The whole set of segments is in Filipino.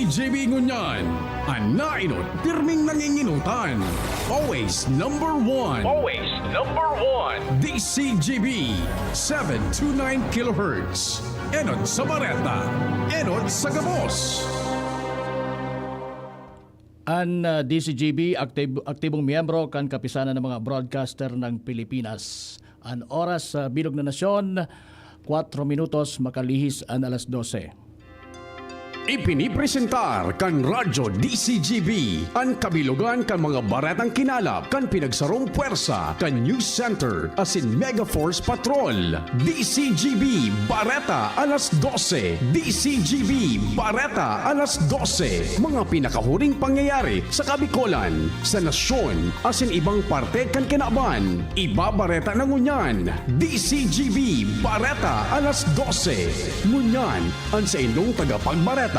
DCGB Ngunyan. Anainot, pirming nanginginutan. Always number one. Always number one. DCGB 729 kHz. Enot sa Bareta. Enot sa Gabos. Ang DCGB, aktibong miyembro kan kapisanan ng mga broadcaster ng Pilipinas. Ang oras sa Bilog na Nasyon, 4 minutos makalihis ang alas 12. Ipinipresentar kan Radyo DCGB ang kabilugan kan mga baretang kinalap kan pinagsarong puwersa kan News Center asin Mega Force Patrol. DCGB Bareta alas 12. DCGB Bareta alas 12. Mga pinakahuring pangyayari sa Kabikolan, sa nasyon asin ibang parte kan kinaban. Ibabareta na ngunyan. DCGB Bareta alas 12. Ngunyan ang sa inyong tagapagbareta.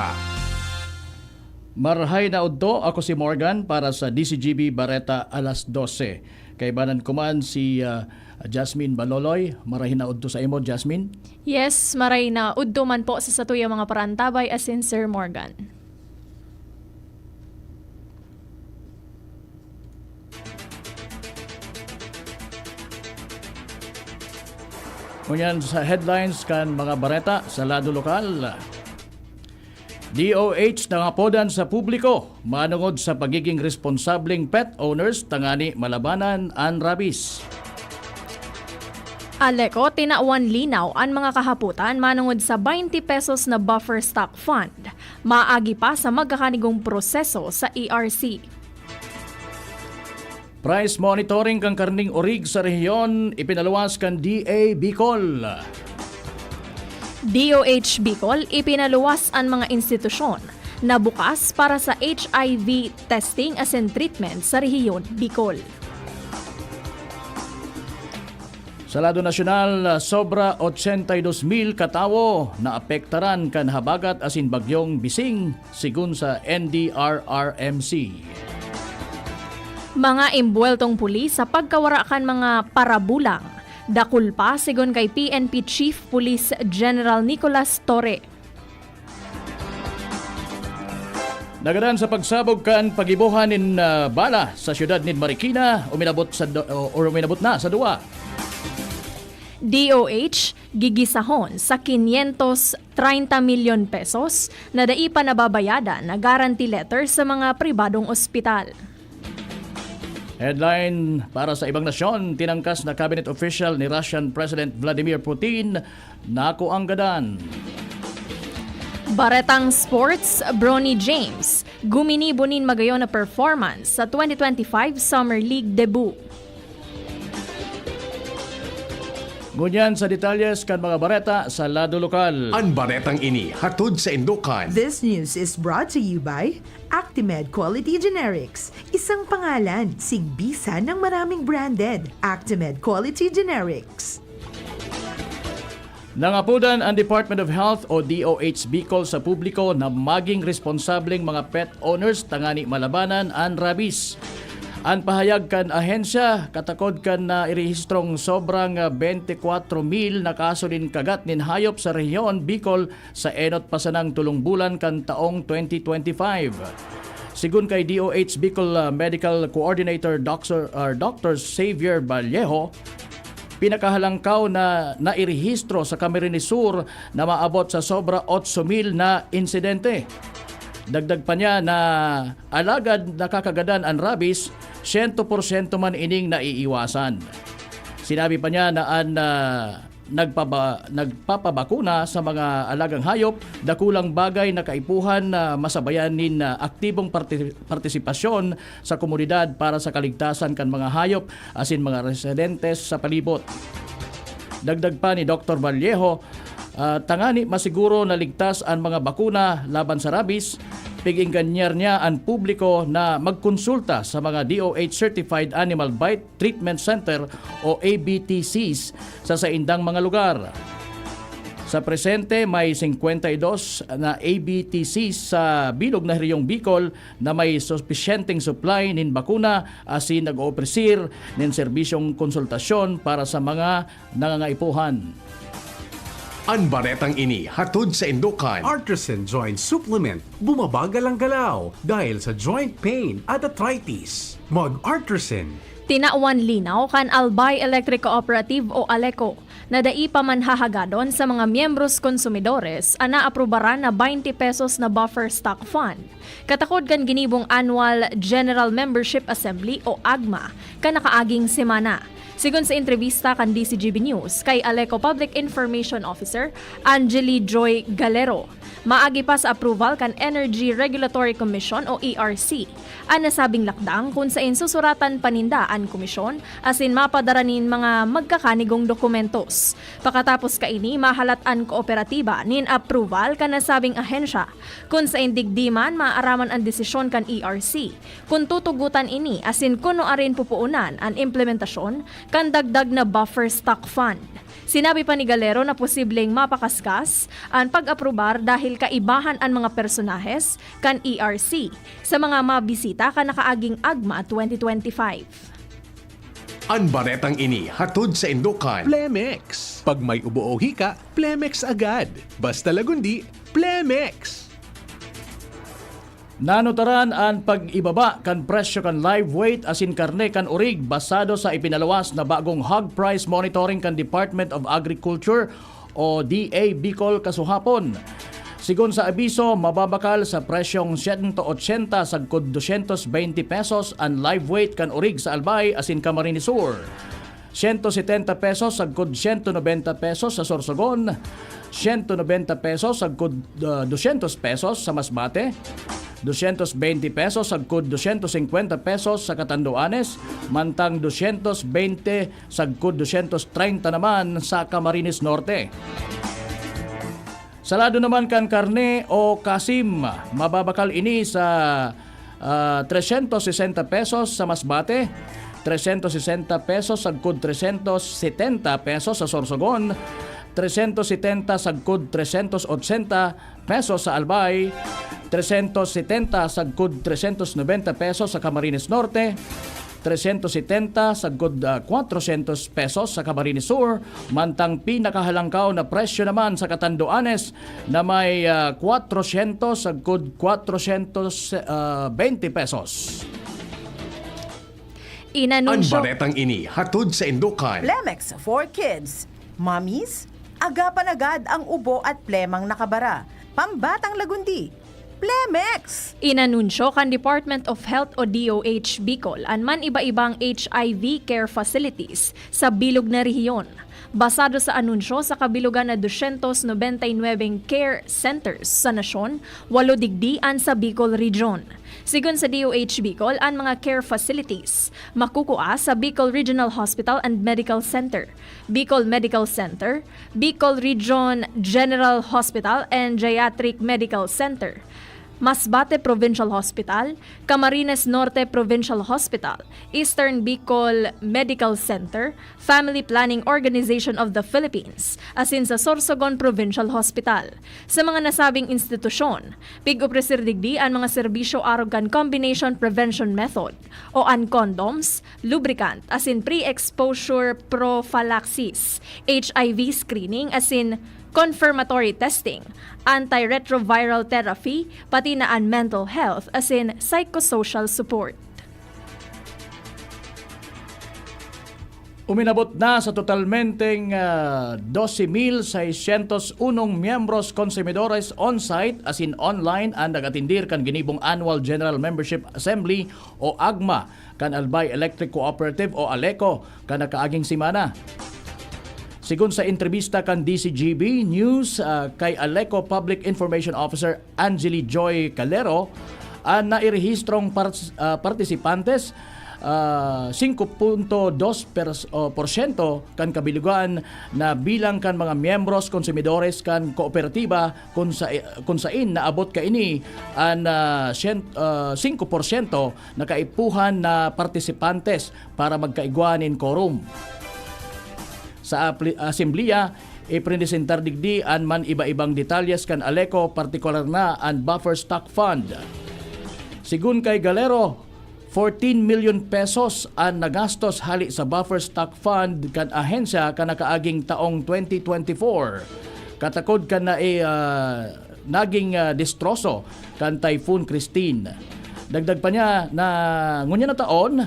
Marhay na udto, ako si Morgan para sa DCGB Bareta alas 12. Kaibanan ko man si Jasmine Baloloy. Marhay na udto sa imo, Jasmine. Yes, maray na udto man po sa satuyang mga parantabay asin Sir Morgan. Ngunyan sa headlines kan mga bareta sa lado lokal. DOH nangapodan sa publiko manungod sa pagiging responsableng pet owners tangani malabanan ang rabies. Aleko, tinauan linaw ang mga kahaputan manungod sa 20 pesos na buffer stock fund. Maagi pa sa magkakanigong proseso sa ERC. Price monitoring kang karning orig sa rehiyon ipinaluwas kan DA Bicol. DOH Bicol ipinaluwas ang mga institusyon na bukas para sa HIV testing asin treatment sa rehiyon Bicol. Sa lado nasyonal, sobra 82,000 katawo na apektaran kan habagat asin bagyong Bising sigun sa NDRRMC. Mga imbueltong pulis sa pagkawarakan mga parabulang. Dakul pa sigon kay PNP Chief Police General Nicolas Torre. Nagadan sa pagsabog kan pagibuhan nin bala sa siyudad nin Marikina, uminabot na sa duwa. DOH gigisahon sa 530 milyon pesos na daipa nababayadan na guarantee letter sa mga pribadong ospital. Headline para sa ibang nasyon, tinangkas na cabinet official ni Russian President Vladimir Putin nako ang gadan. Baretang Sports, Bronny James, guminibunin magayon na performance sa 2025 Summer League debut. Ngunyan sa detalyes kan mga bareta sa lado lokal. Ang baretang ini hatod sa Indokan. This news is brought to you by Actimed Quality Generics. Isang pangalan, sigbisa ng maraming branded. Actimed Quality Generics. Nangapudan ang Department of Health o DOH Bicol sa publiko na maging responsableng mga pet owners tangani malabanan ang rabies. Ang pahayag kan ahensya, katakod kan na irehistrong sobrang 24,000 na kaso din kagat nin hayop sa rehiyon Bicol sa enot pasanang tulong bulan kan taong 2025. Sigun kay DOH Bicol Medical Coordinator Dr. Xavier Vallejo, pinakahalangkaw na nairehistro sa Camarines Sur na maabot sa sobra 8,000 na insidente. Dagdag pa niya na alagad nakakagadan ang rabies, 100% man ining naiiwasan. Sinabi pa niya na nagpapabakuna sa mga alagang hayop, dakulang bagay na kaipuhan na masabayan nin aktibong partisipasyon sa komunidad para sa kaligtasan kan mga hayop asin mga residentes sa palibot. Dagdag pa ni Dr. Vallejo, tangani masiguro na ligtas ang mga bakuna laban sa rabies, pigingganyer niya ang publiko na magkonsulta sa mga DOH Certified Animal Bite Treatment Center o ABTCs sa saindang mga lugar. Sa presente, may 52 na ABTCs sa bilog na rehiyong Bicol na may sufisyenteng supply nin bakuna asin nag-opresir nin serbisyong konsultasyon para sa mga nangangaipuhan. Ang baretang ini hatod sa Indukan. Artisan Joint Supplement. Bumabagal ang galaw dahil sa joint pain at arthritis. Mag-Artisan. Tinauan linaw kan Albay Electric Cooperative o ALECO na dai pa man hahagadon sa mga miyembros konsumidores ana aprobaran na 20 pesos na buffer stock fund. Katakod kan ginibong Annual General Membership Assembly o AGMA kanakaaging semana. Sigon sa entrevista kan DCGB News kay ALECO Public Information Officer Angeli Joy Galero, maagi pa sa approval kan Energy Regulatory Commission o ERC. Ang nasabing lakdang kung sa insusuratan paninda ang komisyon asin mapadaranin mga magkakanigong dokumentos. Pakatapos kaini mahalatan kooperatiba nin approval kan nasabing ahensya kung sa indigdiman maaraman ang desisyon kan ERC. Kung tutugutan ini asin kuno arin pupuunan ang implementasyon kan dagdag na buffer stock fund. Sinabi pa ni Galero na posibleng mapakaskas ang pag-aprobar dahil kaibahan ang mga personahes kan ERC sa mga mabisita kan nakaaging AGMA 2025. Ang baretang ini hatod sa Indukan. Plemex. Pag may ubo o hika, Plemex agad. Basta lagundi, Plemex. Nanutaran ang pag-ibaba kan presyo kan live weight asin karne kan urig basado sa ipinalawas na bagong hog price monitoring kan Department of Agriculture o DA Bicol kasuhapon. Sigon sa abiso, mababakal sa presyong 180 sagkod 220 pesos ang live weight kan urig sa Albay asin Camarines Sur. 170 pesos sagkod 190 pesos sa Sorsogon. 190 pesos sagkod 200 pesos sa Masbate. 220 pesos sagkod 250 pesos sa Catanduanes, mantang 220 sagkod 230 naman sa Camarines Norte. Salado naman kan karne o kasim, mababakal ini sa 360 pesos sa Masbate, 360 pesos sagkod 370 pesos sa Sorsogon, 370 sagkod 380 pesos sa Albay, 370 sagkod 390 pesos sa Camarines Norte, 370 sagkod 400 pesos sa Camarines Sur, mantang pinakahalangkaw na presyo naman sa Catanduanes na may 400 sagkod 420 pesos. Ang Inanunsyo baretang ini hatod sa Indukan. Plemex for Kids. Mommies, agapan agad ang ubo at plemang nakabara. Pambatang lagundi. Plemex! Inanunsyo kan Department of Health o DOH Bicol ang man iba-ibang HIV care facilities sa bilog na rehiyon. Basado sa anunsyo sa kabilugan na 299 care centers sa nasyon, 8 digdian sa Bicol Region. Sigon sa DOH Bicol, ang mga care facilities makukuha sa Bicol Regional Hospital and Medical Center, Bicol Medical Center, Bicol Region General Hospital and Geriatric Medical Center, Masbate Provincial Hospital, Camarines Norte Provincial Hospital, Eastern Bicol Medical Center, Family Planning Organization of the Philippines, asin sa Sorsogon Provincial Hospital. Sa mga nasabing institusyon, pig-upresirdigdi ang mga serbisyo arogan combination prevention method o an condoms, lubricant, asin pre-exposure prophylaxis, HIV screening, asin confirmatory testing, antiretroviral therapy, pati na ang mental health as in psychosocial support. Uminabot na sa totalmenteng 12,601 miyembros konsumidores on-site as in online ang nagatindir kan ginibong Annual General Membership Assembly o AGMA kan Albay Electric Cooperative o ALECO kan nakaaging simana. Sigun sa entrevista kan DCGB News kay ALECO Public Information Officer Angeli Joy Calero, nairehistrong partisipantes 5.2% kan kabilugan na bilang kan mga miyembros konsumidores kan kooperatiba kung sain naabot kaini an 5% na kaipuhan na partisipantes para magkaigwanin quorum. Sa asembleya, ipresentar digdi an man iba-ibang detalyes kan ALECO, partikular na an buffer stock fund. Sigun kay Galero, 14 million pesos ang nagastos hali sa buffer stock fund kan ahensya kan nakaaging taong 2024. katakod kan na naging destroso kan Typhoon Christine. Dagdag pa niya na ngunya na taon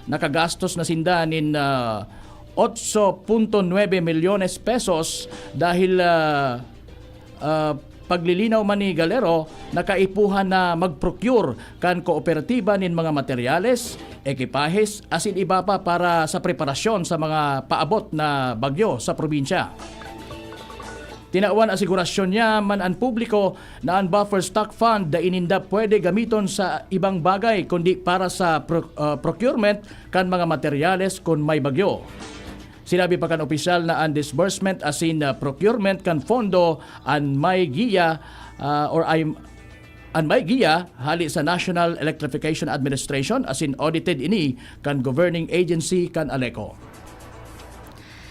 nakagastos na sindanin 8.9 milyones pesos dahil paglilinaw man ni Galero nakaipuhan na mag-procure kan kooperatiba nin mga materyales, ekipahes, asin iba pa para sa preparasyon sa mga paabot na bagyo sa probinsya. Tinawan asigurasyon niya man ang publiko na ang buffer stock fund da ininda pwede gamiton sa ibang bagay kundi para sa procurement kan mga materyales kung may bagyo. Sinabi pa kan opisyal na ang disbursement asin procurement kan fondo ang may giya ang may giya hali sa National Electrification Administration asin audited ini kan governing agency kan ALECO.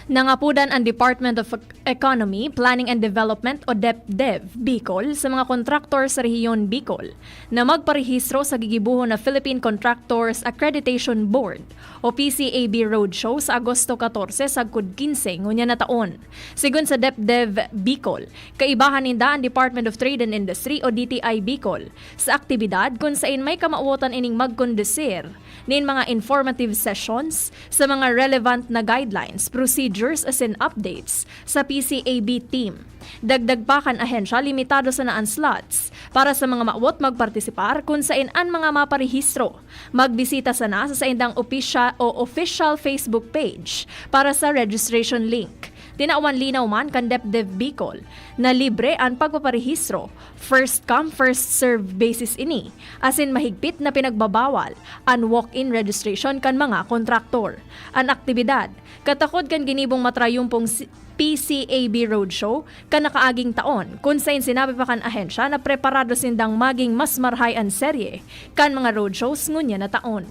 Nangapudan ang Department of Economy, Planning and Development o DepDev Bicol sa mga kontraktor sa rehiyon Bicol na magparehistro sa gigibuhon na Philippine Contractors Accreditation Board o PCAB Roadshow sa Agosto 14 sagkod 15 ngunya na taon. Sigun sa DepDev Bicol, kaibahan ninda ang Department of Trade and Industry o DTI Bicol sa aktibidad kung saan may kamauotan ining magkondusir nin mga informative sessions sa mga relevant na guidelines, procedures as in updates sa PCAB team. Dagdag pa kan ahensya limitado sa naan slots para sa mga maawot magpartisipar kung saan ang mga maparehistro. Magbisita sana sa indang official Facebook page para sa registration link. Tinawan linaw man kan DepDev Bicol na libre ang pagpaparehistro, first come first serve basis ini, asin mahigpit na pinagbabawal ang walk-in registration kan mga kontraktor. Ang aktibidad, katakod kan ginibong matrayumpong PCAB Roadshow kan nakaaging taon kung saan sinabi pa kan ahensya na preparado sindang maging mas marhay ang serye kan mga roadshows ngunya na taon.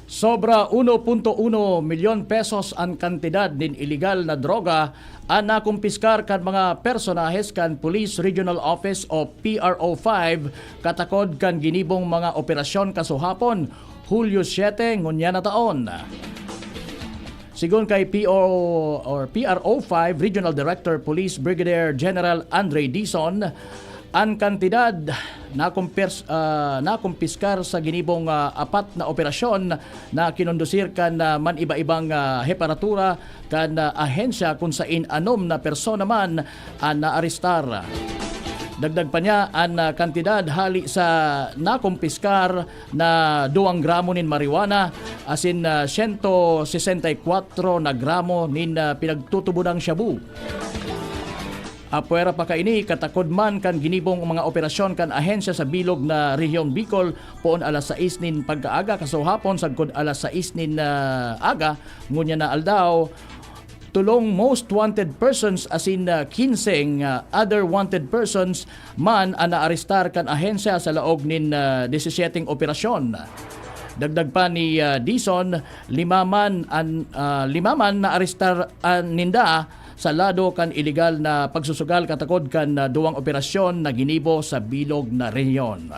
Sobra 1.1 milyon pesos ang kantidad din iligal na droga ang nakumpiskar kan mga personahes kan Police Regional Office o PRO5 katakod kan ginibong mga operasyon kasuhapon Hulyo 7 ngunya na taon. Sigon kay PRO5 Regional Director Police Brigadier General Andre Dizon, ang kantidad nakumpiskar sa ginibong apat na operasyon na kinondusir kan man iba-ibang heparatura kan ahensya kung saan anom na persona man ang naarestar. Dagdag pa niya ang kantidad hali sa nakumpiskar na 2 gramo nin marijuana asin 164 na gramo nin pinagtutubudang shabu. Apuera pa kaini katakod man kan ginibong mga operasyon kan ahensya sa bilog na rehiyon Bicol poon alas 6 nin pagkaaga kasuhapon sagkod alas 6 nin aga ngunya na aldaw tulong most wanted persons asin 15 other wanted persons man ang naarestar kan ahensya sa laog nin 17 operasyon. Dagdag pa ni Dizon, 5 man naarestar ninda sa lado kan illegal na pagsusugal katakod kan 2 operasyon na ginibo sa bilog na rehiyon.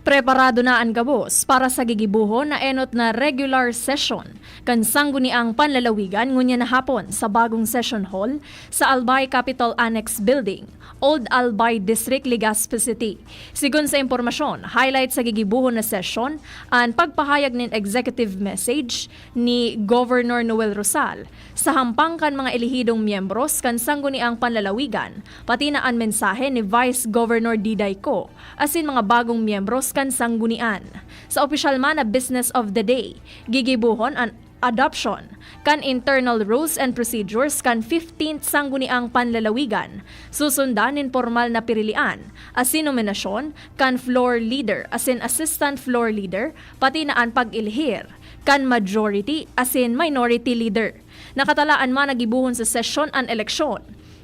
Preparado na ang gabos para sa gigibuhon na enot na regular session kan sangguniang panlalawigan ngunya na hapon sa bagong session hall sa Albay Capitol Annex Building, Old Albay District, Legazpi City. Sigun sa impormasyon, highlight sa gigibuhon na session ang pagpahayag ng executive message ni Governor Noel Rosal sa hampang kan mga elihidong miyembros kan sangguniang panlalawigan, pati na ang mensahe ni Vice Governor Diday Co asin mga bagong miyembros kan sanggunian. Sa opisyal man na Business of the Day, gigibuhon ang adoption kan internal rules and procedures kan 15th sangguniang panlalawigan. Susundan in formal na pirilian asin nominasyon kan floor leader asin assistant floor leader pati na ang pag-ilhir kan majority asin minority leader. Nakatalaan man nagibuhon sa session ang eleksyon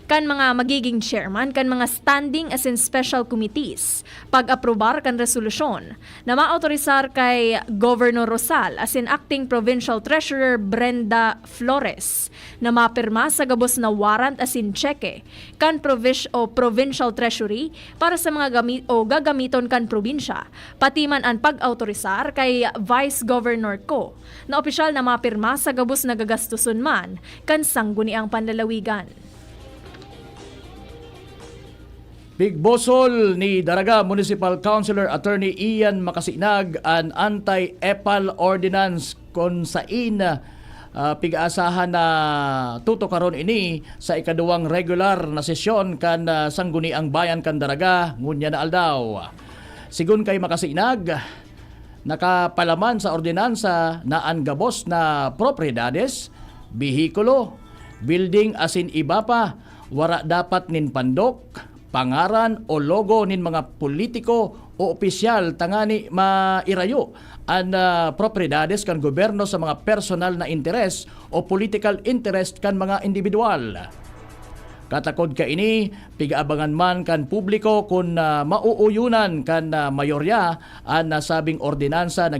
kan mga magiging chairman kan mga standing as in special committees pag-aprobar kan resolusyon na maautorisar kay Governor Rosal as in acting provincial treasurer Brenda Flores na mapirma sa gabos na warrant as in cheque kan provincial treasury para sa mga gagamiton kan probinsya pati man ang pag-autorisar kay Vice Governor ko na opisyal na mapirma sa gabos na gagastuson man kan sangguniang panlalawigan. Pigbosol ni Daraga Municipal Councilor Attorney Ian Makasinag an anti-EPAL ordinance kung sain pig-aasahan na tuto karon ini sa ikaduwang regular na sesyon kan sangguniang bayan kan Daraga ngunya na aldaw. Sigun kay Makasinag, nakapalaman sa ordinansa na ang gabos na propiedades, bihikulo, building asin iba pa, wara dapat nin pandok, pangaran o logo nin mga politiko o opisyal tangani mairayo ang propiedades kan gobyerno sa mga personal na interes o political interest kan mga individual. Katakod ka ini, pig-abangan man kan publiko kung mauuyunan kan mayorya ang nasabing ordinansa na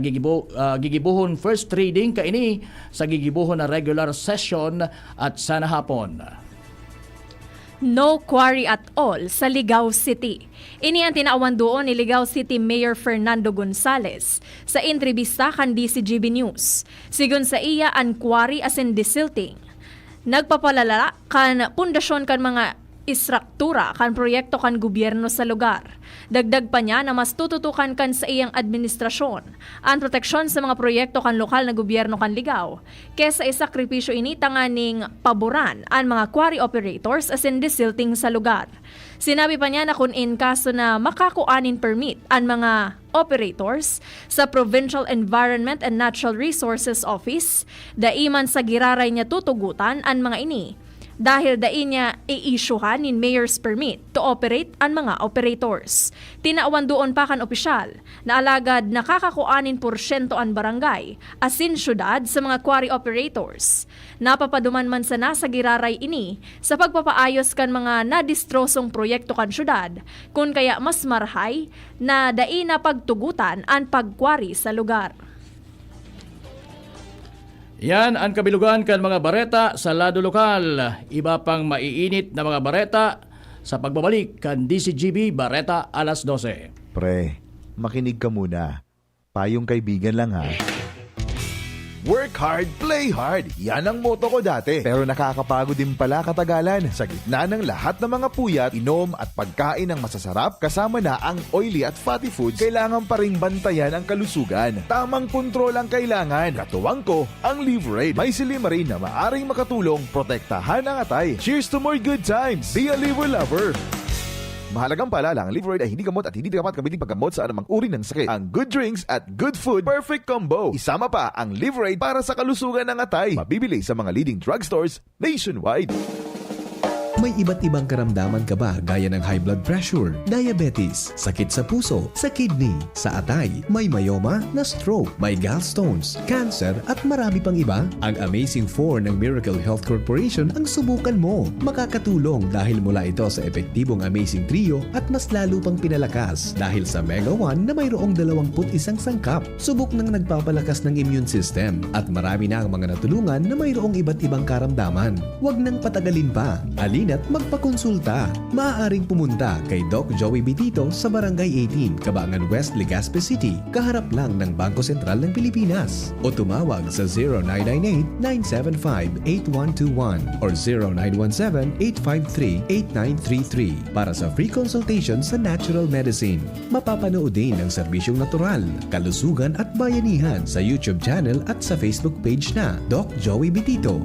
gigibuhon first reading ka ini sa gigibuhon na regular session at sana hapon. No quarry at all sa Ligao City. Ini ang tinaawan doon ni Ligao City Mayor Fernando Gonzales sa entrevista kan DCGB News. Sigun sa iya, ang quarry as in desilting nagpapalala kan pundasyon kan mga istruktura kan proyekto kan gobyerno sa lugar. Dagdag pa niya na mas tututukan kan sa iyang administrasyon ang proteksyon sa mga proyekto kan lokal na gobyerno kan Ligao kesa isakripisyo ini tanganing paboran ang mga quarry operators as in desilting sa lugar. Sinabi pa niya na kung in kaso na makakuanin permit ang mga operators sa Provincial Environment and Natural Resources Office, daiman sa giraray niya tutugutan ang mga ini. Dahil dai niya i-issuehan in mayor's permit to operate ang mga operators. Tinaawan doon pa kan opisyal na alagad nakakakuanin porsyento ang barangay asin syudad sa mga quarry operators. Napapaduman man sa nasa giraray ini sa pagpapaayos kan mga nadistrosong proyekto kan syudad kung kaya mas marhay na dai na pagtugutan ang pagkwari sa lugar. Yan ang kabilugan kan mga bareta sa lado lokal. Iba pang maiinit na mga bareta sa pagbabalik kan DCGB Bareta alas 12. Pre, makinig ka muna. Payong kaibigan lang ha. Work hard, play hard. Yan ang motto ko dati. Pero nakakapagod din pala katagalan. Sa gitna ng lahat ng mga puyat, inom at pagkain ng masasarap, kasama na ang oily at fatty foods, kailangan pa ring bantayan ang kalusugan. Tamang kontrol ang kailangan. Katuwang ko, ang Liverade. May Silimarin na maaring makatulong protektahan ang atay. Cheers to more good times. Be a liver lover. Mahalagang paalala, ang Liverade ay hindi gamot at hindi dapat gamitin paggamot sa anumang uri ng sakit. Ang good drinks at good food, perfect combo. Isama pa ang Liverade para sa kalusugan ng atay. Mabibili sa mga leading drugstores nationwide. May iba't ibang karamdaman ka ba gaya ng high blood pressure, diabetes, sakit sa puso, sa kidney, sa atay, may myoma na stroke, may gallstones, cancer at marami pang iba? Ang Amazing 4 ng Miracle Health Corporation ang subukan mo. Makakatulong dahil mula ito sa epektibong Amazing Trio at mas lalo pang pinalakas dahil sa Mega 1 na mayroong 21 sangkap. Subok ng nagpapalakas ng immune system at marami na ang mga natulungan na mayroong iba't ibang karamdaman. Huwag nang patagalin pa. At magpakonsulta. Maaaring pumunta kay Doc Joey Bitito sa Barangay 18, Cabangan West, Legazpi City, kaharap lang ng Bangko Sentral ng Pilipinas. O tumawag sa 0998-975-8121 or 0917-853-8933 para sa free consultation sa natural medicine. Mapapanood din ang serbisyong natural, kalusugan at bayanihan sa YouTube channel at sa Facebook page na Doc Joey Bitito.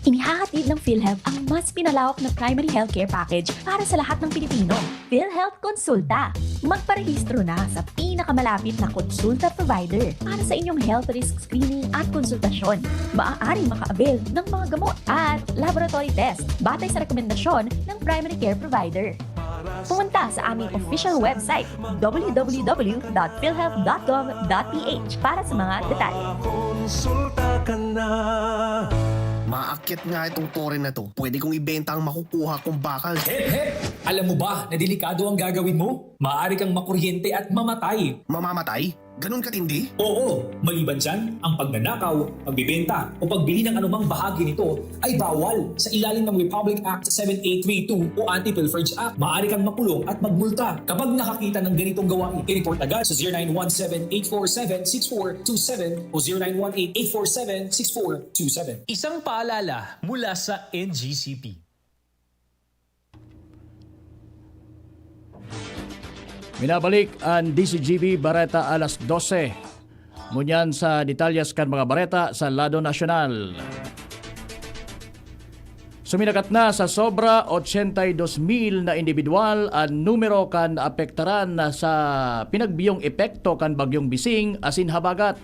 Inihahatid ng PhilHealth ang mas pinalawak na primary healthcare package para sa lahat ng Pilipino. PhilHealth Konsulta. Magparehistro na sa pinakamalapit na konsulta provider para sa inyong health risk screening at konsultasyon. Maaaring maka-avail ng mga gamot at laboratory test batay sa rekomendasyon ng primary care provider. Pumunta sa aming official website www.philhealth.gov.ph para sa mga detalye. Konsulta ka na. Maakyat nga itong tore na to. Pwede kong ibenta ang makukuha kong bakal. Alam mo ba na delikado ang gagawin mo? Maaari kang makuryente at mamatay. Mamamatay? Ganun katindi? Oo, maliban dyan, ang pagnanakaw, pagbibenta o pagbili ng anumang bahagi nito ay bawal sa ilalim ng Republic Act 7832 o Anti-Pilferage Act. Maaari kang makulong at magmulta kapag nakakita ng ganitong gawain. I-report agad sa 0917-847-6427 o 0918-847-6427. Isang paalala mula sa NGCP. Minabalik ang DCGB Bareta alas 12. Ngunyan sa detalyas kan mga bareta sa lado nasyonal. Suminakat na sa sobra 82,000 na individual ang numero kan apektaran na sa pinagbiyong epekto kan bagyong Bising asin habagat.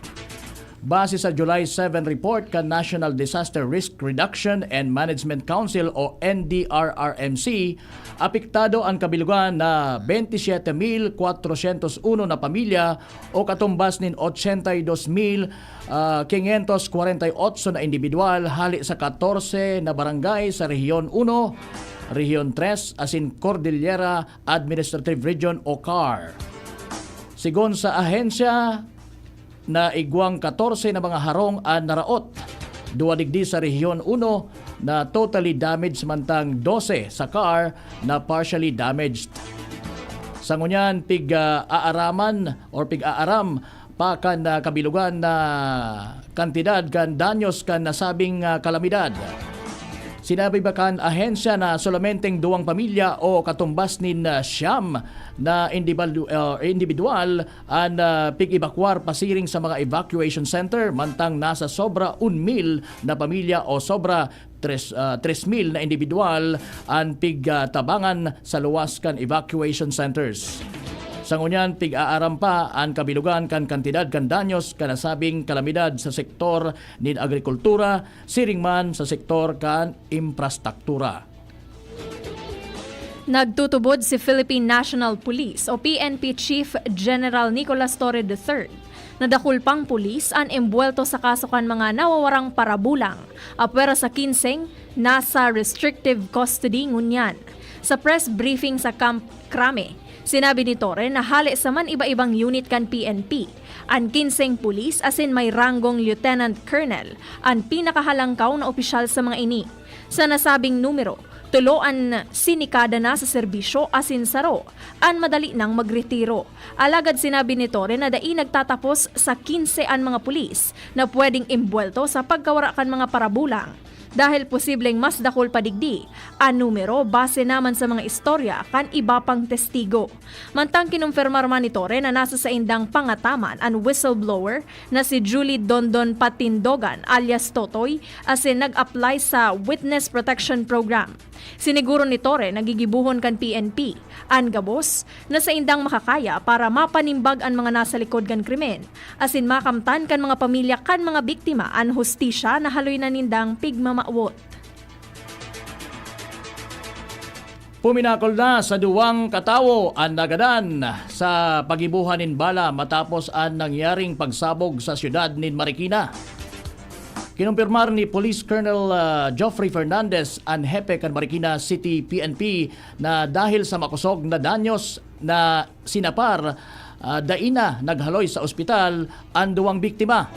Base sa July 7 report kan National Disaster Risk Reduction and Management Council o NDRRMC, apektado ang kabilugan na 27,401 na pamilya o katumbas nin 82,548 na individual hali sa 14 na barangay sa Rehiyon 1, Rehiyon 3 asin Cordillera Administrative Region o CAR. Sigon sa ahensya, na igwang 14 na mga harong ang naraot. Duwadigdi sa Rehiyon 1 na totally damaged samantang 12 sa CAR na partially damaged. Sa ngunyan, pig-aaraman or pig-aaram pa kan kabilugan na kantidad kan danyos kan nasabing kalamidad. Sinabi ba kan ahensya na solamenteng duwang pamilya o katumbas nin siyam na individual ang pig-evacuar pasiring sa mga evacuation center mantang nasa sobra 1,000 na pamilya o sobra 3,000 na individual ang pig-tabangan sa luwas kan evacuation centers. Sa ngunyan, pig-aaram pa ang kabilugan kan kantidad kan danyos kanasabing kalamidad sa sektor nin agrikultura, siring man sa sektor kan infrastruktura. Nagtutubod si Philippine National Police o PNP Chief General Nicolas Torre III. Nadakulpang pulis ang embwelto sa kaso kan mga nawawarang parabulang. Apwera sa 15, nasa restrictive custody ngunyan. Sa press briefing sa Camp Crame, sinabi ni Torre na hali sa man iba-ibang unit kan PNP. Ang 15 pulis asin may ranggong Lieutenant Colonel ang pinakahalangkaw na opisyal sa mga ini. Sa nasabing numero, tuloan sinikada na sa serbisyo asin saro, ang madali nang magretiro. Alagad sinabi ni Torre na dai nagtatapos sa 15 ang mga pulis na pwedeng imbwelto sa pagkawara kan mga parabulang. Dahil posibleng mas dakol padigdi, ang numero base naman sa mga istorya kan iba pang testigo. Mantang kinumpirmar man ni Torre na nasa sa indang pangataman ang whistleblower na si Julie Dondon Patindogan alias Totoy asin nag-apply sa Witness Protection Program. Siniguro ni Torre nagigibuhon kan PNP ang gabos na sa indang makakaya para mapanimbag ang mga nasa likod kan krimen asin makamtan kan mga pamilya kan mga biktima ang hustisya na haloy na nindang pigmamawot. Puminakol na sa duwang katawo ang nagadan sa pagibuhan nin bala matapos ang nangyaring pagsabog sa siyudad nin Marikina. Kinumpirmar ni Police Colonel Geoffrey Fernandez ang hepe kan Marikina City PNP na dahil sa makusog na danyos na sinapar, daina naghaloy sa ospital ang duwang biktima.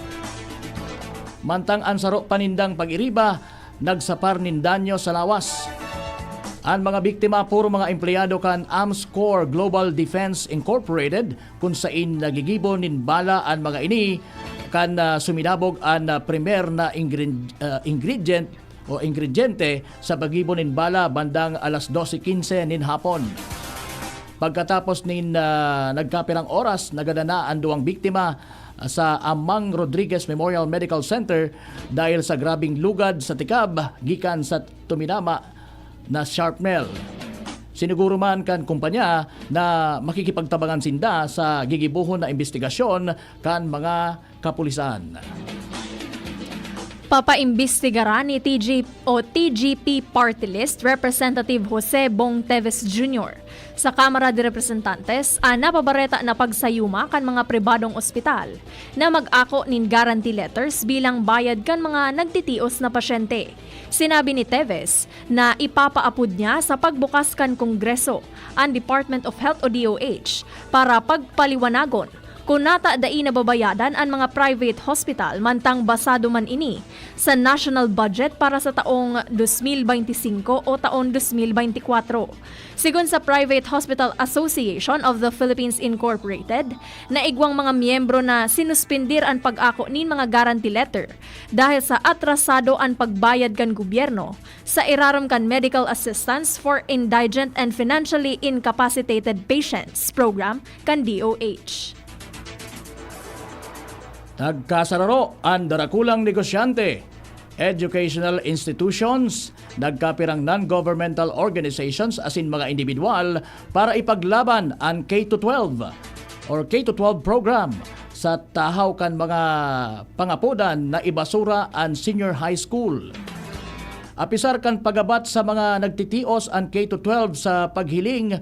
Mantang ang saro panindang pag-iriba, nagsapar nin danyo sa lawas. Ang mga biktima puro mga empleyado kan Arms Corps Global Defense Incorporated kung sain nagigibo nin bala ang mga ini kan suminabog ang primer na ingrediente sa pagibo nin bala bandang alas 12:15 nin hapon. Pagkatapos nin nagkapirang oras, nagadana ang duwang biktima sa Amang Rodriguez Memorial Medical Center dahil sa grabing lugad sa tikab gikan sa tuminama na shrapnel. Siniguro man kan kumpanya na makikipagtabangan sinda sa gigibuhon na investigasyon kan mga kapulisan. Papaimbestigaran ni TGP Party List Representative Jose Bong Teves Jr. sa Kamara de Representantes napabareta na pagsayuma kan mga pribadong ospital na mag-ako nin guarantee letters bilang bayad kan mga nagtitios na pasyente. Sinabi ni Teves na ipapaapod niya sa pagbukas kan Kongreso ang Department of Health o DOH para pagpaliwanagon kung nata dai nababayadan ang mga private hospital mantang basado man ini sa national budget para sa taong 2025 o taon 2024. Sigon sa Private Hospital Association of the Philippines Incorporated, naigwang mga miyembro na sinuspindir ang pag-ako nin mga guarantee letter dahil sa atrasado ang pagbayad kan gobyerno sa iraram kan medical assistance for indigent and financially incapacitated patients program kan DOH. Nagkasararo ang darakulang negosyante, educational institutions, nagkapirang non-governmental organizations asin mga individual para ipaglaban ang K-12 or K-12 program sa tahaw kan mga pangapudan na ibasura ang senior high school. Apisar kan pagabat sa mga nagtitios ang K-12 sa paghiling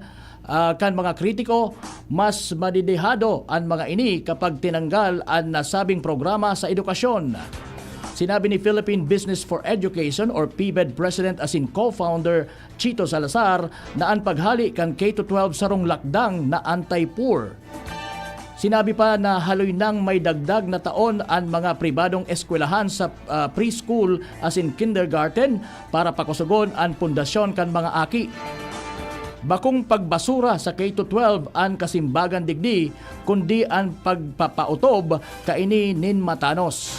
kan mga kritiko, mas madidehado ang mga ini kapag tinanggal ang nasabing programa sa edukasyon. Sinabi ni Philippine Business for Education or PBED President asin co-founder Chito Salazar na ang paghali kan K-12 sarong lakdang na anti-poor. Sinabi pa na haloy nang may dagdag na taon ang mga pribadong eskwelahan sa preschool asin kindergarten para pakusugon ang pundasyon kan mga aki. Bakong pagbasura sa K-12 ang kasimbagan digdi, kundi ang pagpapautob kaini nin matanos.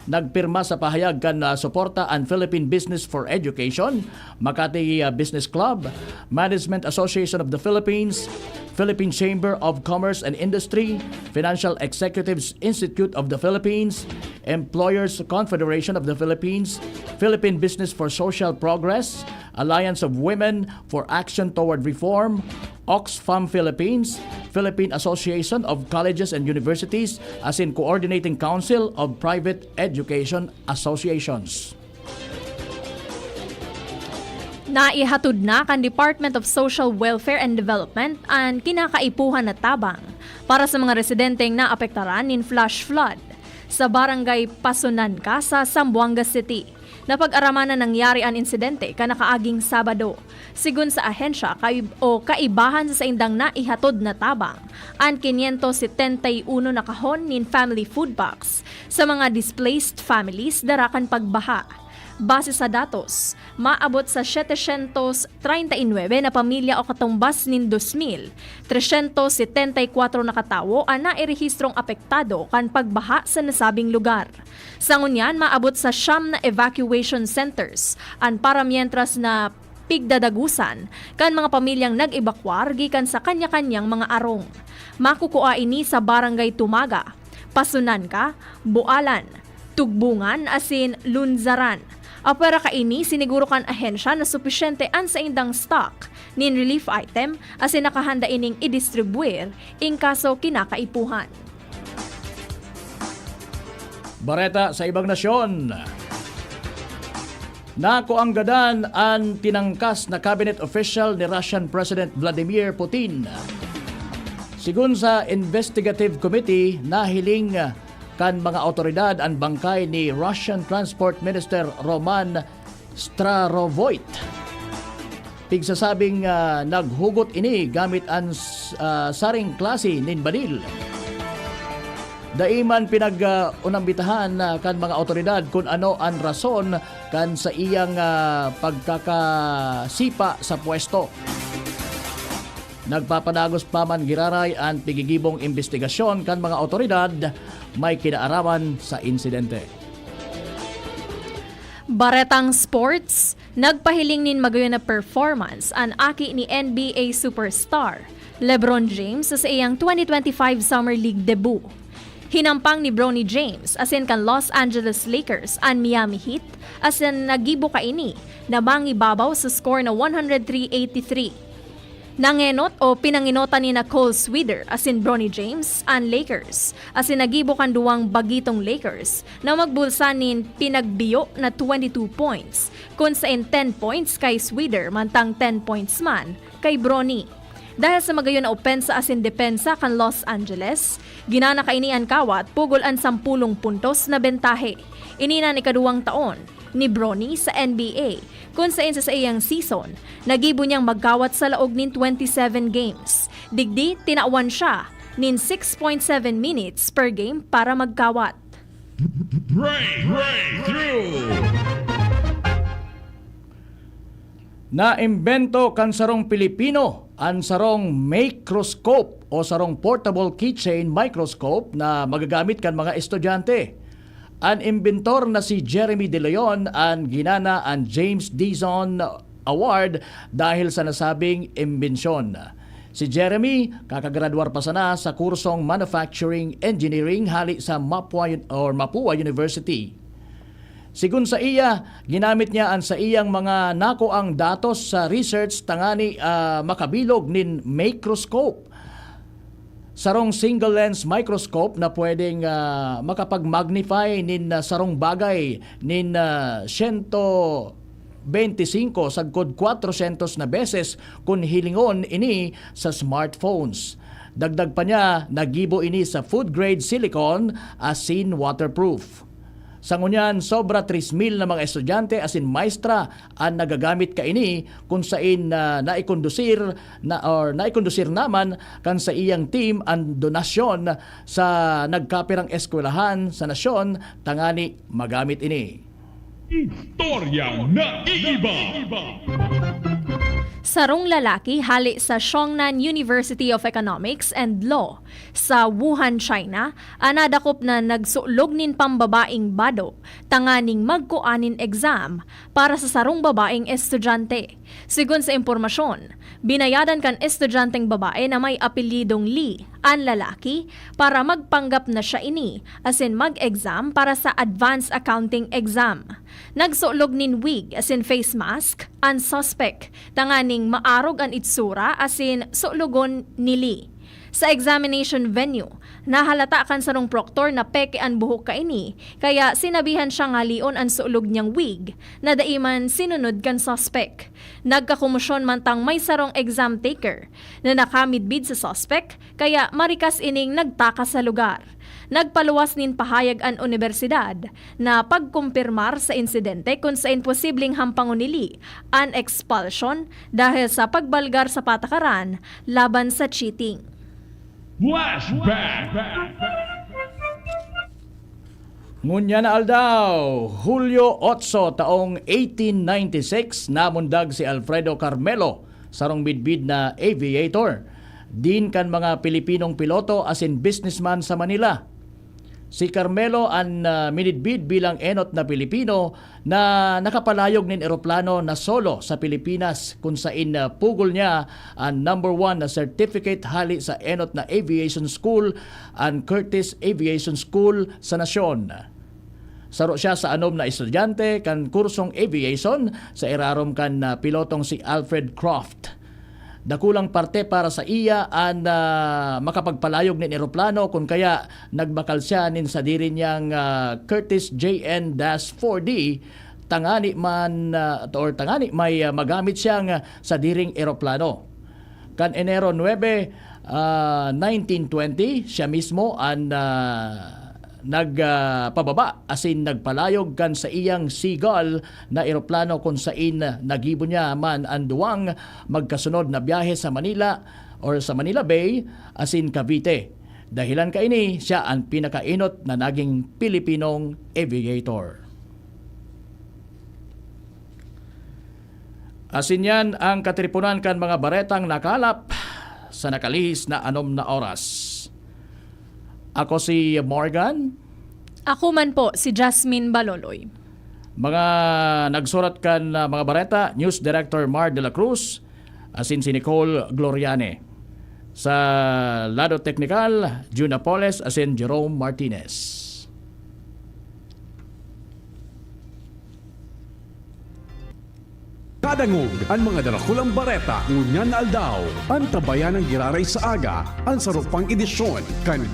Nagpirma sa pahayag kan suporta ang Philippine Business for Education, Makati Business Club, Management Association of the Philippines, Philippine Chamber of Commerce and Industry, Financial Executives Institute of the Philippines, Employers Confederation of the Philippines, Philippine Business for Social Progress, Alliance of Women for Action Toward Reform, Oxfam Philippines, Philippine Association of Colleges and Universities as in Coordinating Council of Private Education Associations. Naihatod na kan Department of Social Welfare and Development ang kinakaipuhan na tabang para sa mga residenteng naapektaran nin flash flood sa barangay Pasunanca sa Zamboanga City. Napag-araman na nangyari ang insidente kanakaaging Sabado. Sigun sa ahensya kaibahan sa indang naihatod na tabang ang 571 na kahon nin family food box sa mga displaced families darakan pagbaha. Base sa datos, maabot sa 739 na pamilya o katumbas nin 2,000, 374 na katawo ang nairehistrong apektado kan pagbaha sa nasabing lugar. Sa ngunyan, maabot sa 9 na evacuation centers ang paramientras na pigdadagusan kan mga pamilyang nag-evacuar gikan sa kanya-kanyang mga arong. Makukuha ini sa Barangay Tumaga, Pasunanca, Bualan, Tugbungan asin Lunzaran. Apera kaini siniguro kan ahensya na supisyente ang sa indang stock nin relief item asin nakahanda ining i-distribuir in kaso kinakaipuhan. Bareta sa ibang nasyon. Nakuanggadan ang tinangkas na cabinet official ni Russian President Vladimir Putin. Sigun sa investigative committee, nahiling kan mga otoridad ang bangkay ni Russian Transport Minister Roman Starovoyt. Pigsasabing naghugot ini gamit ang saring klase nin badil. Daiman pinag-unambitahan kan mga otoridad kung ano ang rason kan sa iyang pagkakasipa sa pwesto. Nagpapadagos pa man giraray ang pigigibong investigasyon kan mga otoridad may kinaarawan sa insidente. Baretang Sports, nagpahiling nin magayon na performance ang aki ni NBA superstar LeBron James sa iyang 2025 Summer League debut. Hinampang ni Bronny James asin kan Los Angeles Lakers ang Miami Heat asin nagibo kaini na mangibabaw sa score na 103-83. Nangenot o pinanginota ni na Cole Swider asin Bronny James ang Lakers asin nagibo kan duwang bagitong Lakers na magbulsanin pinagbiyo na 22 points kung sa 10 points kay Swider mantang 10 points man kay Bronny. Dahil sa magayon na opensa asin depensa kan Los Angeles, ginana kaini ang kawat pugol ang 10 puntos na bentahe. Inina ni kaduwang taon ni Bronny sa NBA kung sa iyang season, nagibo niyang magkawat sa laog nin 27 games. Digdi, tinawan siya nin 6.7 minutes per game para magkawat. Naimbento kan sarong Pilipino ang sarong microscope o sarong portable keychain microscope na magagamit kan mga estudyante. Ang inventor na si Jeremy De Leon ang ginana ang James Dizon Award dahil sa nasabing imbensyon. Si Jeremy kakagraduar pa sana sa kursong Manufacturing Engineering hali sa Mapua University. Sigun sa iya, ginamit niya ang sa iyang mga nakuang datos sa research tangani makabilog nin microscope. Sarong single lens microscope na pwedeng makapag-magnify nin sarong bagay nin 125 sagkod 400 na beses kung hilingon ini sa smartphones. Dagdag pa niya, nagibo ini sa food grade silicone asin waterproof. Sa ngunyan, sobra 3,000 na mga estudyante asin maestra ang nagagamit kaini kung sain naikondusir naman kan sa iyang team ang donasyon sa nagkapirang eskwelahan sa nasyon tangani magamit ini. Istoryang naiiba. Sarong lalaki hali sa Xiongnan University of Economics and Law sa Wuhan, China, anadakop na nagsulog nin pambabaing bado tanganing magkuanin exam para sa sarong babaeng estudyante. Sigun sa impormasyon, binayadan kan estudyanteng babae na may apelyidong Lee ang lalaki para magpanggap na siya ini asin mag-exam para sa advanced accounting exam. Nagsulog nin wig asin face mask ang suspect tanganing maarog ang itsura asin sulugon ni Lee. Sa examination venue, nahalata kan sarong proctor na peke ang buhok kaini, kaya sinabihan siya nga lion ang sulog niyang wig na daiman sinunod kan suspect. Nagkakumusyon mantang may sarong exam taker na nakamidbid sa suspect, kaya marikas ining nagtaka sa lugar. Nagpaluwas nin pahayag ang universidad na pagkumpirmar sa insidente kung sa imposibleng hampangunili ang expulsion dahil sa pagbalgar sa patakaran laban sa cheating. Flashback. Ngunya na aldaw, Hulyo 8 taong 1896 namundag si Alfredo Carmelo, sarong bidbid na aviator. Din kan mga Pilipinong piloto asin businessman sa Manila. Si Carmelo ang minidbid bilang enot na Pilipino na nakapalayog nin eroplano na solo sa Pilipinas kung sain pugol niya ang number 1 na certificate hali sa enot na aviation school ang Curtis Aviation School sa nasyon. Saro siya sa anom na estudyante kan kursong aviation sa irarom kan pilotong si Alfred Croft. Dakulang parte para sa iya ang makapagpalayog nin eroplano kung kaya nagbakal siya nin sa diri niyang Curtis JN-4D tangani may magamit siyang sa diring eroplano. Kan Enero 9, 1920 siya mismo ang nagpababa asin nagpalayog kan sa iyang Seagull na eroplano kung sain nagibo niya man ang duwang magkasunod na biyahe sa Manila or sa Manila Bay asin Cavite. Dahilan kaini siya ang pinakainot na naging Pilipinong aviator. Asin yan ang katripunan kan mga baretang nakalap sa nakalihis na anom na oras. Ako si Morgan. Ako man po si Jasmine Baloloy. Mga nagsurat kan mga bareta, News Director Mar de la Cruz, asin si Nicole Gloriane. Sa lado teknikal, Juna Poles, asin Jerome Martinez. madangog ang mga darakulang bareta ngunyan na aldaw. Ang tabayan ng giraray sa aga, ang sarupang edisyon kan